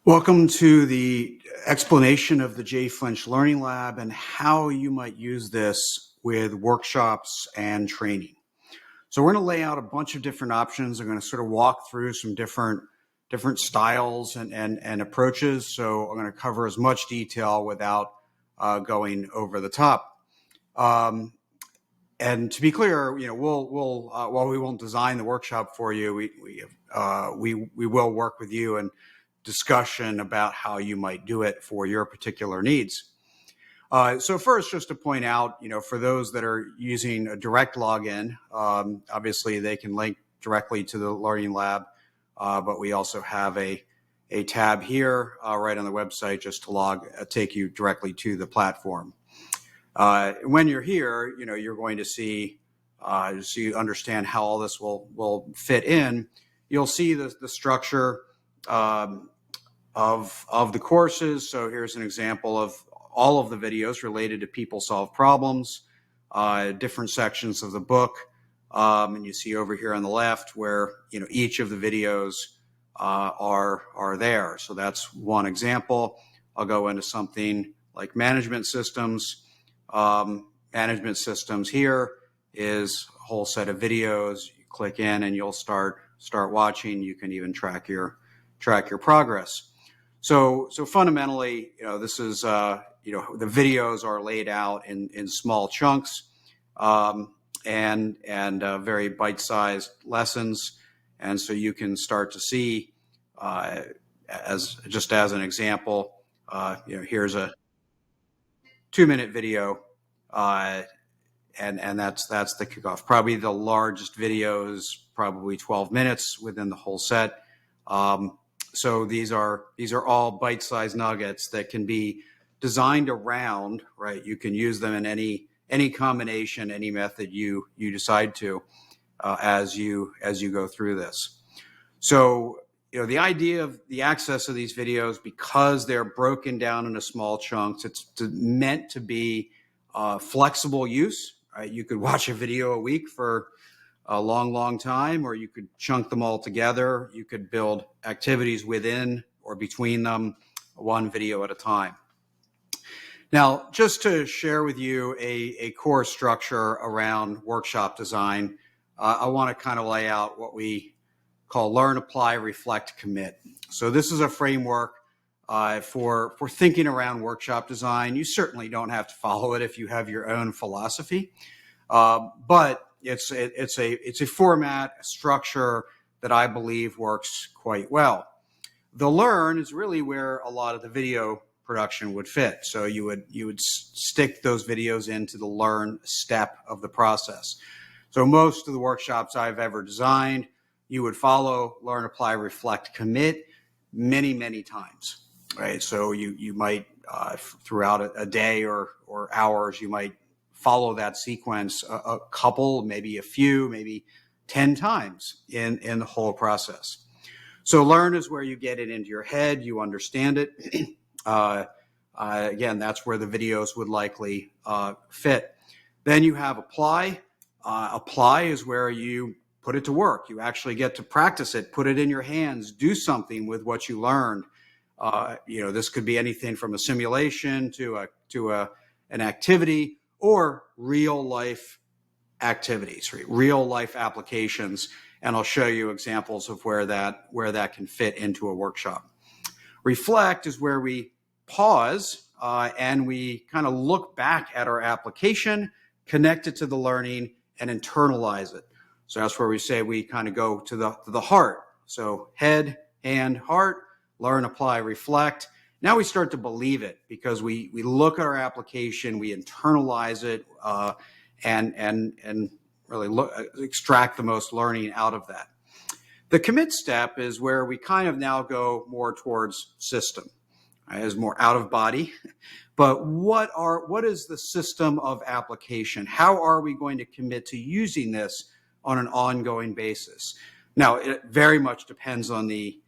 Welcome to the explanation of the Jay Flinch Learning Lab and how you might use this with workshops and training. So we're going to lay out a bunch of different options. I'm going to sort of walk through some different styles and approaches. So I'm going to cover as much detail without going over the top. And to be clear, we'll while we won't design the workshop for you, we will work with you and discussion about how you might do it for your particular needs. So first, just to point out, for those that are using a direct login, obviously they can link directly to the Learning Lab, but we also have a tab here right on the website just to take you directly to the platform. When you're here, you're going to see, so you understand how all this will fit in. You'll see the structure of the courses. So here's an example of all of the videos related to People Solve Problems, different sections of the book. And you see over here on the left where, each of the videos are there. So that's one example. I'll go into something like management systems. Management systems here is a whole set of videos. You click in and you'll start watching. You can even track your progress. So fundamentally, this is, the videos are laid out in small chunks and very bite-sized lessons. And so you can start to see, as an example, here's a 2-minute video, and that's the kickoff. Probably the largest video is probably 12 minutes within the whole set. So these are all bite-sized nuggets that can be designed around, right? You can use them in any combination, any method you decide to, as you go through this. So, the idea of the access of these videos, because they're broken down into small chunks, it's meant to be flexible use, right? You could watch a video a week for a long time, or you could chunk them all together. You could build activities within or between them, one video at a time. Now, just to share with you a core structure around workshop design, I want to kind of lay out what we call learn, apply, reflect, commit. So this is a framework for thinking around workshop design. You certainly don't have to follow it if you have your own philosophy, but it's a format, a structure that I believe works quite well. The learn is really where a lot of the video production would fit. So you would stick those videos into the learn step of the process. So most of the workshops I've ever designed, you would follow learn, apply, reflect, commit many times, right? So you might throughout a day or hours, you might follow that sequence a couple, maybe a few, maybe 10 times in the whole process. So learn is where you get it into your head, you understand it. Again, that's where the videos would likely fit. Then you have apply. Apply is where you put it to work. You actually get to practice it, put it in your hands, do something with what you learned. This could be anything from a simulation to an activity, or real life activities, real life applications. And I'll show you examples of where that can fit into a workshop. Reflect is where we pause and we kind of look back at our application, connect it to the learning, and internalize it. So that's where we say we kind of go to the heart. So head, hand, heart, learn, apply, reflect. Now we start to believe it because we look at our application, we internalize it, and really extract the most learning out of that. The commit step is where we kind of now go more towards system, right? As more out of body. But what is the system of application? How are we going to commit to using this on an ongoing basis? Now, it very much depends on the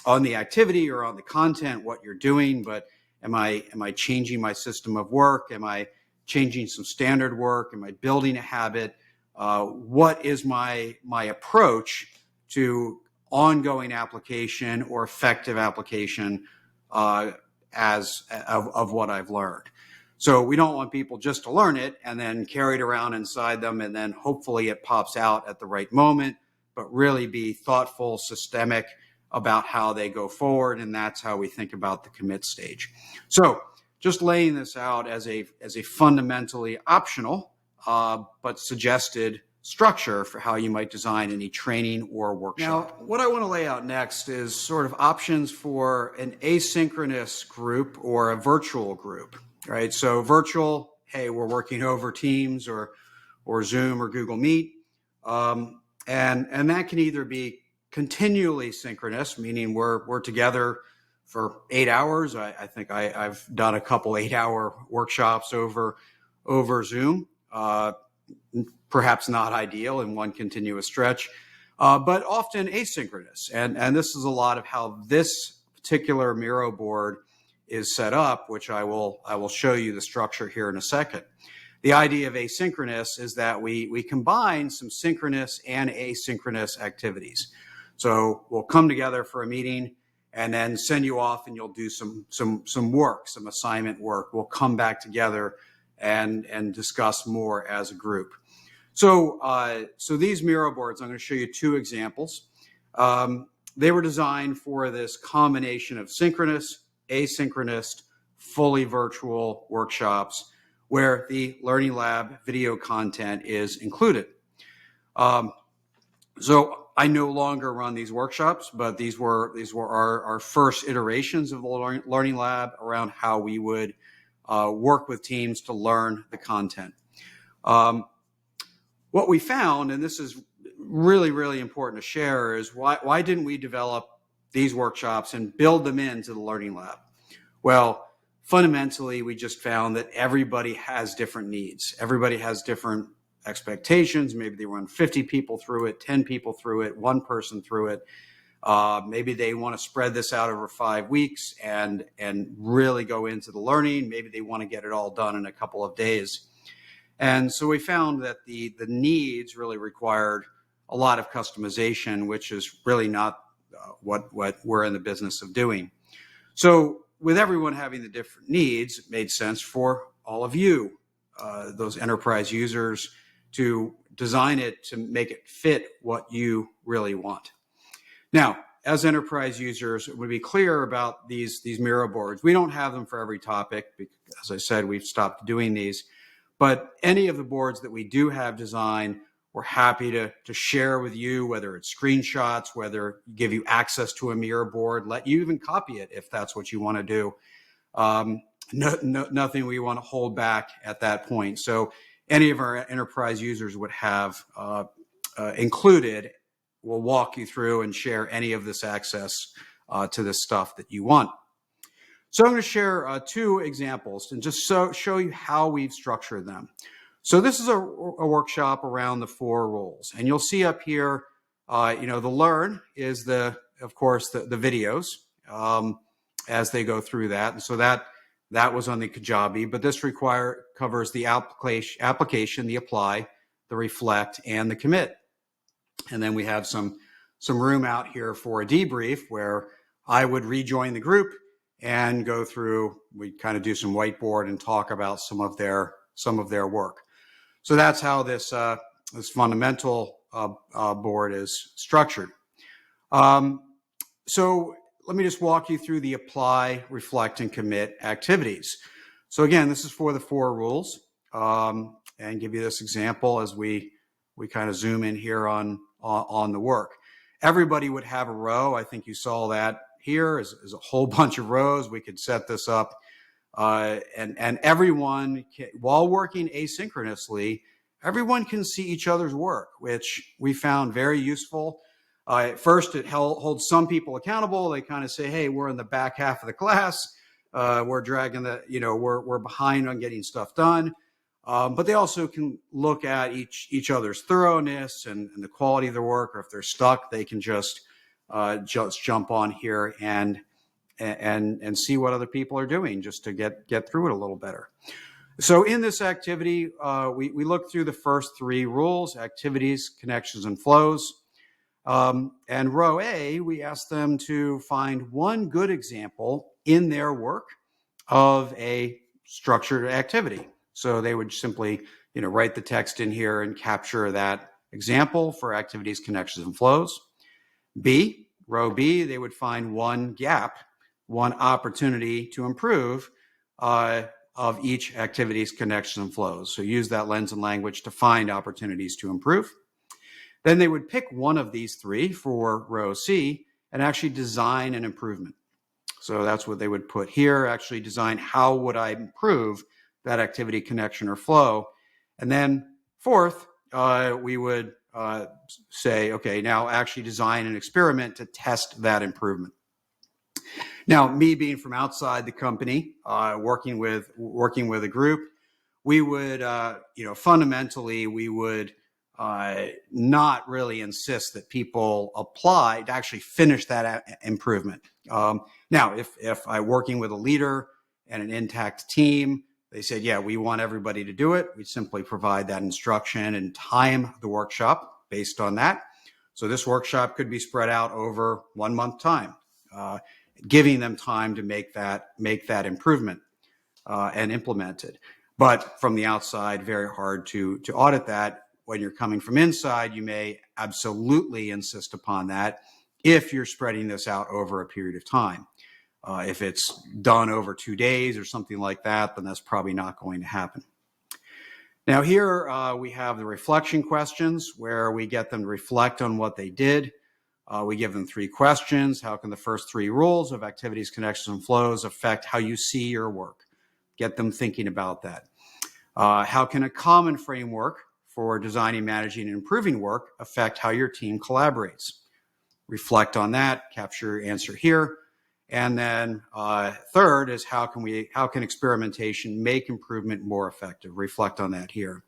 activity or on the content, what you're doing, but am I changing my system of work? Am I changing some standard work? Am I building a habit? What is my approach to ongoing application or effective application of what I've learned. So we don't want people just to learn it and then carry it around inside them and then hopefully it pops out at the right moment, but really be thoughtful, systemic about how they go forward. And that's how we think about the commit stage. So just laying this out as a fundamentally optional but suggested structure for how you might design any training or workshop. Now, what I want to lay out next is sort of options for an asynchronous group or a virtual group, right? So virtual, hey, we're working over Teams or Zoom or Google Meet. And that can either be continually synchronous, meaning we're together for 8 hours. I think I've done a couple 8-hour workshops over Zoom. Perhaps not ideal in one continuous stretch, but often asynchronous. And this is a lot of how this particular Miro board is set up, which I will show you the structure here in a second. The idea of asynchronous is that we combine some synchronous and asynchronous activities. So we'll come together for a meeting and then send you off and you'll do some work, some assignment work. We'll come back together and discuss more as a group. So these Miro boards, I'm going to show you 2 examples. They were designed for this combination of synchronous, asynchronous, fully virtual workshops where the Learning Lab video content is included. So I no longer run these workshops, but these were our first iterations of the Learning Lab around how we would work with teams to learn the content. What we found, and this is really, really important to share, is why didn't we develop these workshops and build them into the Learning Lab? Well, fundamentally, we just found that everybody has different needs. Everybody has different expectations. Maybe they run 50 people through it, 10 people through it, 1 person through it. Maybe they want to spread this out over 5 weeks and really go into the learning. Maybe they want to get it all done in a couple of days. And so we found that the needs really required a lot of customization, which is really not what we're in the business of doing. So with everyone having the different needs, it made sense for all of you, those enterprise users, to design it to make it fit what you really want. Now, as enterprise users, it would be clear about these Miro boards. We don't have them for every topic because, as I said, we've stopped doing these. But any of the boards that we do have designed, we're happy to share with you, whether it's screenshots, whether give you access to a Miro board, let you even copy it if that's what you want to do. Nothing we want to hold back at that point. So any of our enterprise users would have included. We'll walk you through and share any of this access to this stuff that you want. So I'm going to share 2 examples and just show you how we've structured them. So this is a workshop around the 4 rules. And you'll see up here, the learn is of course, the videos as they go through that. And so that was on the Kajabi, but this covers the application, the apply, the reflect, and the commit. And then we have some room out here for a debrief where I would rejoin the group and go through, we kind of do some whiteboard and talk about some of their work. So that's how this fundamental board is structured. So let me just walk you through the apply, reflect, and commit activities. So again, this is for the 4 rules, and give you this example as we kind of zoom in here on the work. Everybody would have a row. I think you saw that here is a whole bunch of rows. We could set this up, and everyone, while working asynchronously, everyone can see each other's work, which we found very useful. At first, it holds some people accountable. They kind of say, hey, we're in the back half of the class. We're dragging we're behind on getting stuff done. But they also can look at each other's thoroughness and the quality of their work, or if they're stuck, they can just jump on here and see what other people are doing just to get through it a little better. So in this activity, we look through the first 3 rules: activities, connections, and flows. And row A, we asked them to find one good example in their work of a structured activity. So they would simply, write the text in here and capture that example for activities, connections, and flows. B, row B, they would find one gap, one opportunity to improve of each activities, connections, and flows. So use that lens and language to find opportunities to improve. Then they would pick one of these three for row C and actually design an improvement. So that's what they would put here, actually design how would I improve that activity, connection, or flow. And then fourth, we would say, okay, now actually design an experiment to test that improvement. Now, me being from outside the company, working with a group, we would, fundamentally, we would not really insist that people apply to actually finish that improvement. Now, if I'm working with a leader and an intact team, they said, yeah, we want everybody to do it. We simply provide that instruction and time the workshop based on that. So this workshop could be spread out over 1 month time, giving them time to make that improvement and implement it. But from the outside, very hard to audit that. When you're coming from inside, you may absolutely insist upon that if you're spreading this out over a period of time. If it's done over 2 days or something like that, then that's probably not going to happen. Now here we have the reflection questions where we get them to reflect on what they did. We give them 3 questions. How can the first 3 rules of activities, connections, and flows affect how you see your work? Get them thinking about that. How can a common framework for designing, managing, and improving work affect how your team collaborates? Reflect on that, capture your answer here. And then third is how can experimentation make improvement more effective? Reflect on that here.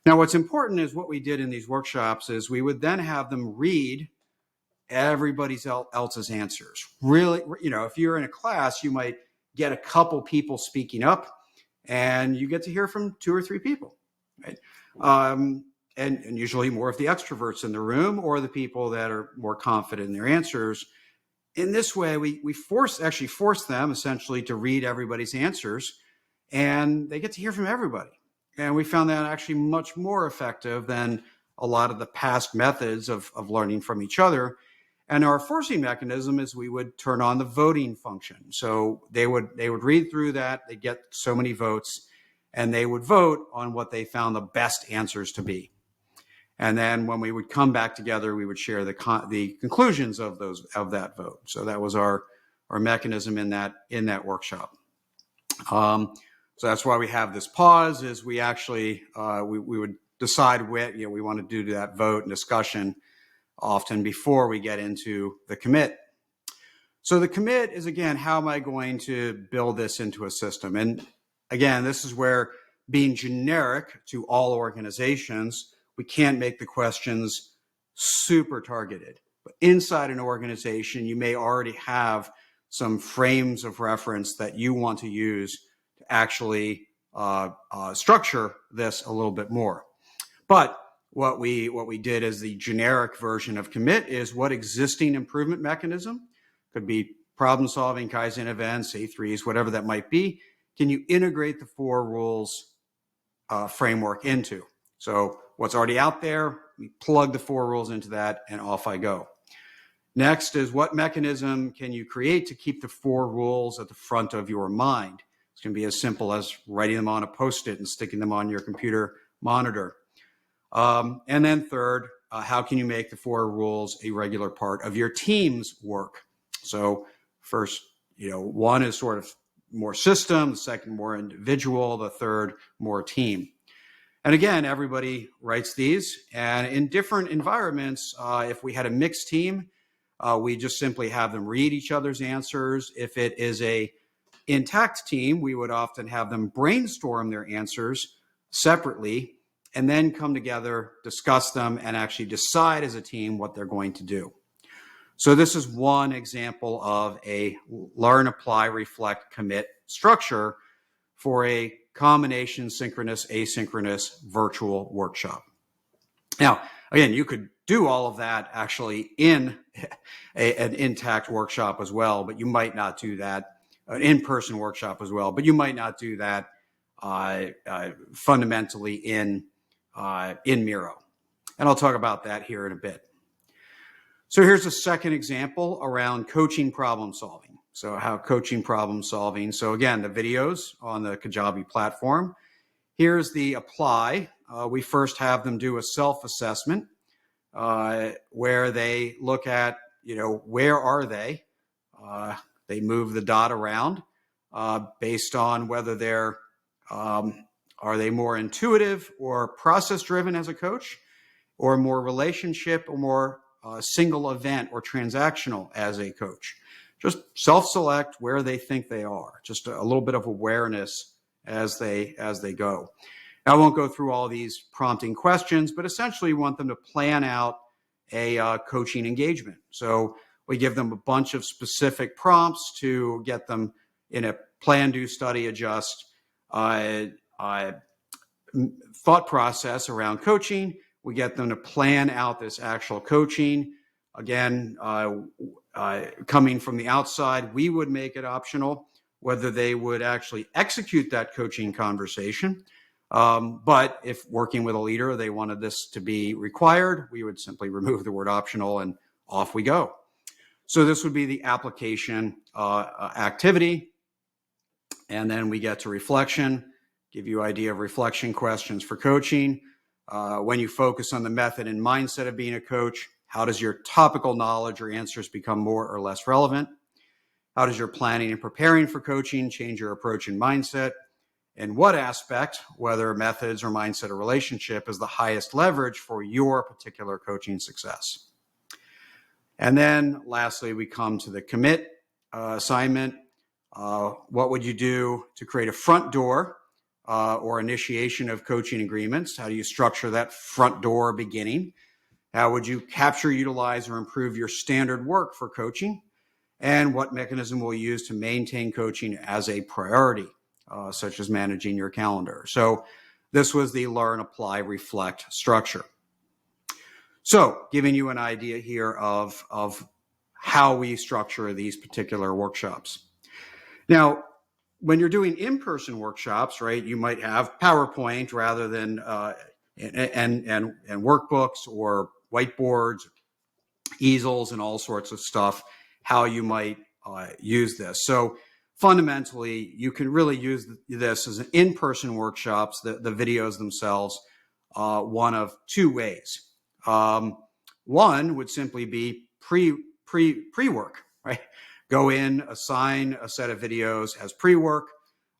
Now, what's important is what we did in these workshops is we would then have them read everybody else's answers. Really, if you're in a class, you might get a couple people speaking up and you get to hear from 2 or 3 people, right? And usually more of the extroverts in the room or the people that are more confident in their answers. In this way, we force them essentially to read everybody's answers, and they get to hear from everybody. And we found that actually much more effective than a lot of the past methods of learning from each other. And our forcing mechanism is we would turn on the voting function. So they would read through that, they get so many votes, and they would vote on what they found the best answers to be. And then when we would come back together, we would share the conclusions of that vote. So that was our mechanism in that workshop. So that's why we have this pause. Is we actually we would decide what we want to do that vote and discussion often before we get into the commit. So the commit is, again, how am I going to build this into a system? And again, this is where being generic to all organizations, we can't make the questions super targeted. But inside an organization, you may already have some frames of reference that you want to use to actually structure this a little bit more. But what we did as the generic version of commit is what existing improvement mechanism, could be problem solving, Kaizen events, A3s, whatever that might be, can you integrate the 4 rules framework into? So what's already out there, we plug the 4 rules into that and off I go. Next is what mechanism can you create to keep the 4 rules at the front of your mind? It's going to be as simple as writing them on a Post-it and sticking them on your computer monitor. And then third, how can you make the 4 rules a regular part of your team's work? So first, one is sort of more system, the second more individual, the third more team. And again, everybody writes these. And in different environments, if we had a mixed team, we just simply have them read each other's answers. If it is a intact team, we would often have them brainstorm their answers separately and then come together, discuss them, and actually decide as a team what they're going to do. So this is one example of a learn, apply, reflect, commit structure for a combination synchronous, asynchronous virtual workshop. Now, again, you could do all of that actually in an intact workshop as well, but you might not do that, an in-person workshop as well, but you might not do that fundamentally in Miro. And I'll talk about that here in a bit. So here's a second example around coaching problem solving. So how coaching problem solving. So again, the videos on the Kajabi platform. Here's the apply. We first have them do a self-assessment where they look at, where are they? They move the dot around based on whether they're, are they more intuitive or process driven as a coach, or more relationship, or more single event or transactional as a coach. Just self-select where they think they are, just a little bit of awareness as they go. Now, I won't go through all these prompting questions, but essentially we want them to plan out a coaching engagement. So we give them a bunch of specific prompts to get them in a plan, do, study, adjust thought process around coaching. We get them to plan out this actual coaching. Again, coming from the outside, we would make it optional whether they would actually execute that coaching conversation. But if working with a leader, they wanted this to be required, we would simply remove the word optional and off we go. So this would be the application activity. And then we get to reflection, give you idea of reflection questions for coaching. When you focus on the method and mindset of being a coach, how does your topical knowledge or answers become more or less relevant? How does your planning and preparing for coaching change your approach and mindset? In what aspect, whether methods or mindset or relationship, is the highest leverage for your particular coaching success? And then lastly, we come to the commit assignment. What would you do to create a front door or initiation of coaching agreements? How do you structure that front door beginning? How would you capture, utilize, or improve your standard work for coaching? And what mechanism will you use to maintain coaching as a priority, such as managing your calendar? So this was the learn, apply, reflect structure. So giving you an idea here of how we structure these particular workshops. Now, when you're doing in-person workshops, right, you might have PowerPoint rather than and workbooks or whiteboards, easels, and all sorts of stuff, how you might use this. So fundamentally, you can really use this as an in-person workshops, the videos themselves, one of two ways. One would simply be pre-work, right? Go in, assign a set of videos as pre-work,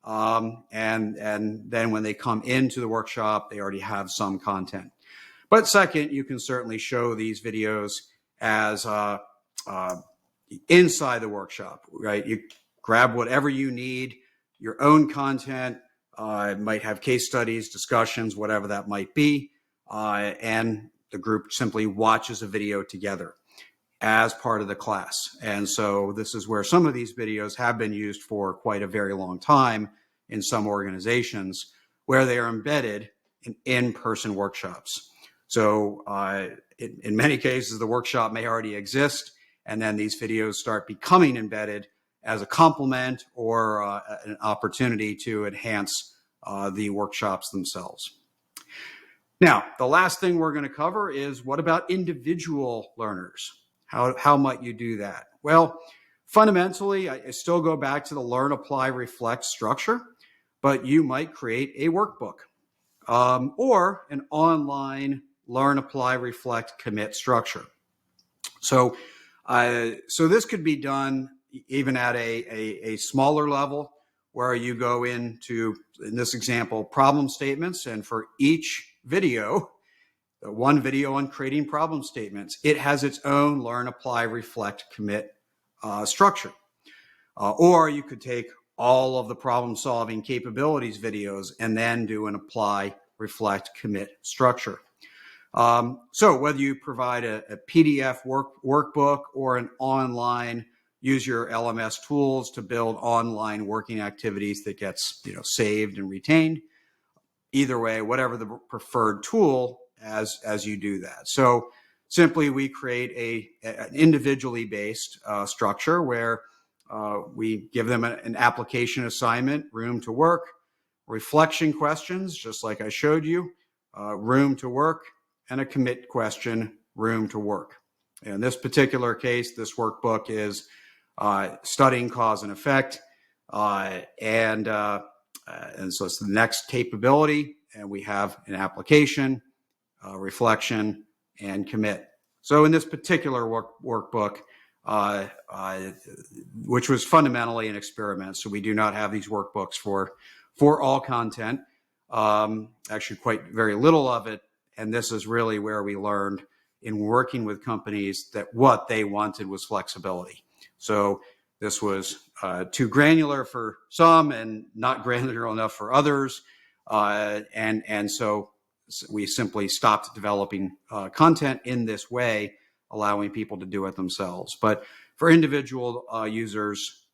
and then when they come into the workshop, they already have some content. But second, you can certainly show these videos as inside the workshop, right? You grab whatever you need, your own content, might have case studies, discussions, whatever that might be, and the group simply watches a video together as part of the class. And so this is where some of these videos have been used for quite a very long time in some organizations where they are embedded in in-person workshops. So in many cases, the workshop may already exist, and then these videos start becoming embedded as a complement or an opportunity to enhance the workshops themselves. Now, the last thing we're going to cover is, what about individual learners? How might you do that? Well, fundamentally, I still go back to the learn, apply, reflect structure, but you might create a workbook or an online learn, apply, reflect, commit structure. So this could be done even at a smaller level, where you go into, in this example, problem statements, and for each video, one video on creating problem statements, it has its own learn, apply, reflect, commit structure. Or you could take all of the problem solving capabilities videos and then do an apply, reflect, commit structure. So whether you provide a PDF workbook or an online, use your LMS tools to build online working activities that gets saved and retained, either way, whatever the preferred tool as you do that. So simply we create an individually based structure where we give them an application assignment, room to work, reflection questions, just like I showed you, room to work, and a commit question, room to work. In this particular case, this workbook is studying cause and effect, and so it's the next capability, and we have an application, reflection, and commit. So in this particular workbook, which was fundamentally an experiment, so we do not have these workbooks for all content, actually quite very little of it, and this is really where we learned in working with companies that what they wanted was flexibility. So this was too granular for some and not granular enough for others, and so we simply stopped developing content in this way, allowing people to do it themselves. But for individual users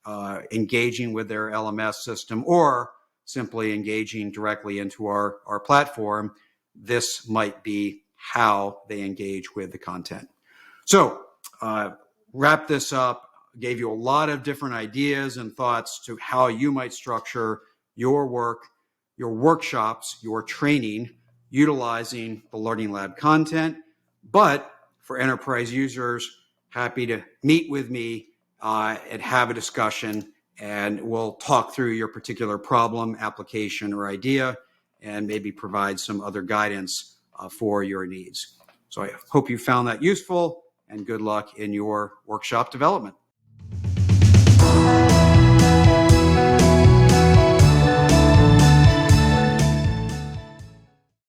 engaging with their LMS system or simply engaging directly into our platform, this might be how they engage with the content. So wrap this up, gave you a lot of different ideas and thoughts to how you might structure your work, your workshops, your training, utilizing the Learning Lab content. But for enterprise users, happy to meet with me and have a discussion, and we'll talk through your particular problem, application, or idea, and maybe provide some other guidance for your needs. So I hope you found that useful, and good luck in your workshop development.